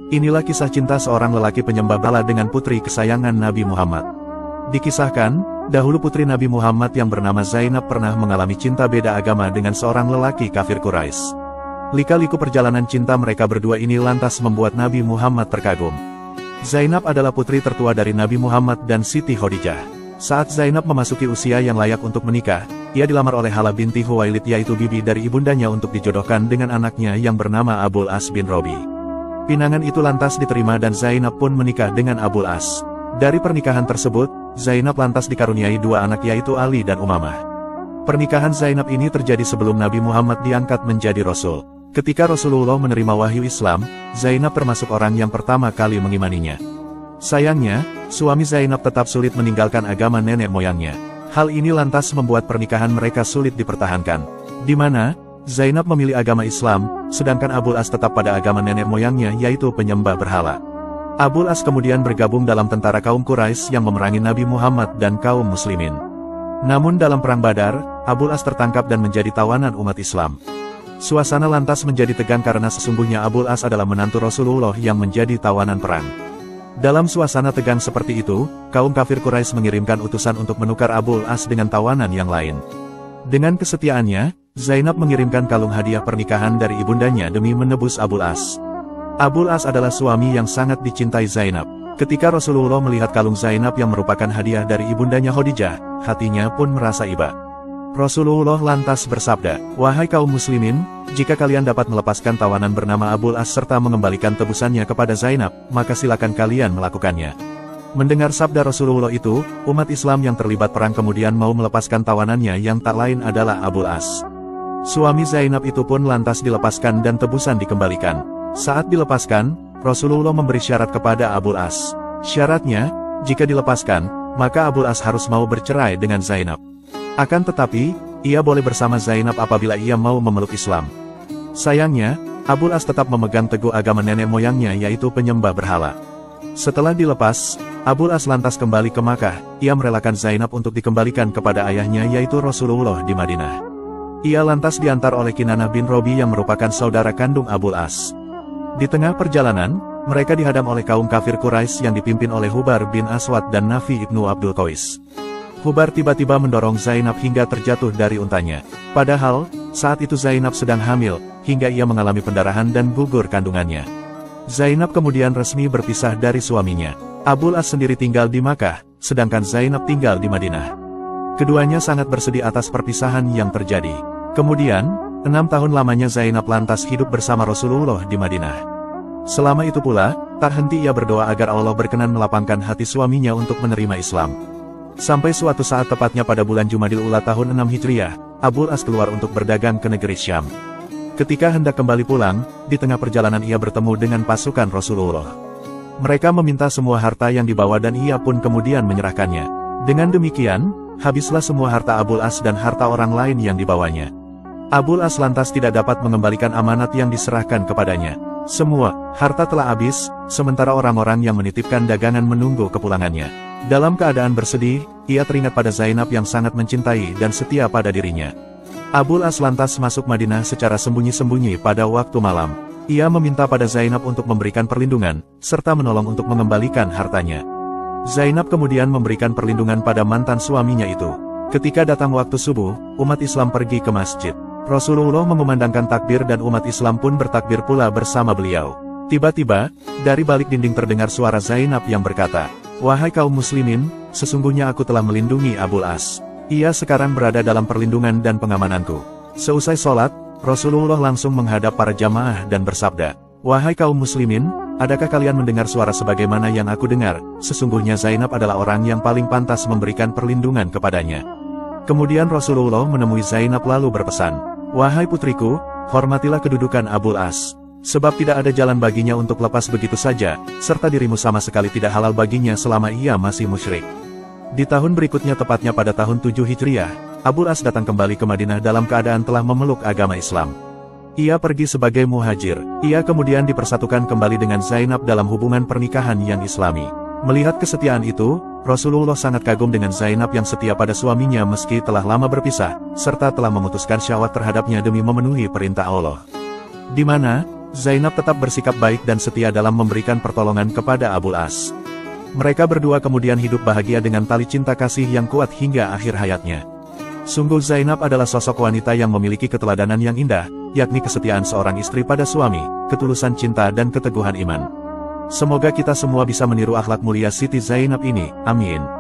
Inilah kisah cinta seorang lelaki penyembah berhala dengan putri kesayangan Nabi Muhammad. Dikisahkan, dahulu putri Nabi Muhammad yang bernama Zainab pernah mengalami cinta beda agama dengan seorang lelaki kafir Quraisy. Lika-liku perjalanan cinta mereka berdua ini lantas membuat Nabi Muhammad terkagum. Zainab adalah putri tertua dari Nabi Muhammad dan Siti Khadijah. Saat Zainab memasuki usia yang layak untuk menikah, ia dilamar oleh Hala binti Huwailid, yaitu bibi dari ibundanya, untuk dijodohkan dengan anaknya yang bernama Abul As bin Robi. Pinangan itu lantas diterima dan Zainab pun menikah dengan Abul As. Dari pernikahan tersebut, Zainab lantas dikaruniai dua anak, yaitu Ali dan Umamah. Pernikahan Zainab ini terjadi sebelum Nabi Muhammad diangkat menjadi Rasul. Ketika Rasulullah menerima wahyu Islam, Zainab termasuk orang yang pertama kali mengimaninya. Sayangnya, suami Zainab tetap sulit meninggalkan agama nenek moyangnya. Hal ini lantas membuat pernikahan mereka sulit dipertahankan, di mana Zainab memilih agama Islam, sedangkan Abul As tetap pada agama nenek moyangnya, yaitu penyembah berhala. Abul As kemudian bergabung dalam tentara kaum Quraisy yang memerangi Nabi Muhammad dan kaum muslimin. Namun dalam perang Badar, Abul As tertangkap dan menjadi tawanan umat Islam. Suasana lantas menjadi tegang karena sesungguhnya Abul As adalah menantu Rasulullah yang menjadi tawanan perang. Dalam suasana tegang seperti itu, kaum kafir Quraisy mengirimkan utusan untuk menukar Abul As dengan tawanan yang lain. Dengan kesetiaannya, Zainab mengirimkan kalung hadiah pernikahan dari ibundanya demi menebus Abul As. Abul As adalah suami yang sangat dicintai Zainab. Ketika Rasulullah melihat kalung Zainab yang merupakan hadiah dari ibundanya Khadijah, hatinya pun merasa iba. Rasulullah lantas bersabda, "Wahai kaum muslimin, jika kalian dapat melepaskan tawanan bernama Abul As serta mengembalikan tebusannya kepada Zainab, maka silakan kalian melakukannya." Mendengar sabda Rasulullah itu, umat Islam yang terlibat perang kemudian mau melepaskan tawanannya yang tak lain adalah Abul As. Suami Zainab itu pun lantas dilepaskan dan tebusan dikembalikan. Saat dilepaskan, Rasulullah memberi syarat kepada Abul As. Syaratnya, jika dilepaskan, maka Abul As harus mau bercerai dengan Zainab. Akan tetapi, ia boleh bersama Zainab apabila ia mau memeluk Islam. Sayangnya, Abul As tetap memegang teguh agama nenek moyangnya, yaitu penyembah berhala. Setelah dilepas, Abul As lantas kembali ke Makkah. Ia merelakan Zainab untuk dikembalikan kepada ayahnya, yaitu Rasulullah di Madinah. Ia lantas diantar oleh Kinanah bin Robi yang merupakan saudara kandung Abul As. Di tengah perjalanan, mereka dihadang oleh kaum kafir Quraisy yang dipimpin oleh Hubar bin Aswad dan Nafi ibnu Abdul Qais. Hubar tiba-tiba mendorong Zainab hingga terjatuh dari untanya. Padahal, saat itu Zainab sedang hamil, hingga ia mengalami pendarahan dan gugur kandungannya. Zainab kemudian resmi berpisah dari suaminya. Abul As sendiri tinggal di Makkah, sedangkan Zainab tinggal di Madinah. Keduanya sangat bersedih atas perpisahan yang terjadi. Kemudian, 6 tahun lamanya Zainab lantas hidup bersama Rasulullah di Madinah. Selama itu pula, tak henti ia berdoa agar Allah berkenan melapangkan hati suaminya untuk menerima Islam. Sampai suatu saat tepatnya pada bulan Jumadil Ula tahun 6 Hijriah, Abul As keluar untuk berdagang ke negeri Syam. Ketika hendak kembali pulang, di tengah perjalanan ia bertemu dengan pasukan Rasulullah. Mereka meminta semua harta yang dibawa dan ia pun kemudian menyerahkannya. Dengan demikian, habislah semua harta Abul As dan harta orang lain yang dibawanya. Abul As lantas tidak dapat mengembalikan amanat yang diserahkan kepadanya. Semua harta telah habis, sementara orang-orang yang menitipkan dagangan menunggu kepulangannya. Dalam keadaan bersedih, ia teringat pada Zainab yang sangat mencintai dan setia pada dirinya. Abul As lantas masuk Madinah secara sembunyi-sembunyi pada waktu malam. Ia meminta pada Zainab untuk memberikan perlindungan, serta menolong untuk mengembalikan hartanya. Zainab kemudian memberikan perlindungan pada mantan suaminya itu. Ketika datang waktu subuh, umat Islam pergi ke masjid. Rasulullah mengumandangkan takbir dan umat Islam pun bertakbir pula bersama beliau. Tiba-tiba, dari balik dinding terdengar suara Zainab yang berkata, "Wahai kaum muslimin, sesungguhnya aku telah melindungi Abul As. Ia sekarang berada dalam perlindungan dan pengamananku." Seusai sholat, Rasulullah langsung menghadap para jamaah dan bersabda, "Wahai kaum muslimin, adakah kalian mendengar suara sebagaimana yang aku dengar? Sesungguhnya Zainab adalah orang yang paling pantas memberikan perlindungan kepadanya." Kemudian Rasulullah menemui Zainab lalu berpesan, "Wahai putriku, hormatilah kedudukan Abul As. Sebab tidak ada jalan baginya untuk lepas begitu saja, serta dirimu sama sekali tidak halal baginya selama ia masih musyrik." Di tahun berikutnya tepatnya pada tahun 7 Hijriah, Abul As datang kembali ke Madinah dalam keadaan telah memeluk agama Islam. Ia pergi sebagai muhajir. Ia kemudian dipersatukan kembali dengan Zainab dalam hubungan pernikahan yang Islami. Melihat kesetiaan itu, Rasulullah sangat kagum dengan Zainab yang setia pada suaminya meski telah lama berpisah, serta telah memutuskan syahwat terhadapnya demi memenuhi perintah Allah. Di mana, Zainab tetap bersikap baik dan setia dalam memberikan pertolongan kepada Abul As. Mereka berdua kemudian hidup bahagia dengan tali cinta kasih yang kuat hingga akhir hayatnya. Sungguh Zainab adalah sosok wanita yang memiliki keteladanan yang indah, yakni kesetiaan seorang istri pada suami, ketulusan cinta dan keteguhan iman. Semoga kita semua bisa meniru akhlak mulia Siti Zainab ini, amin.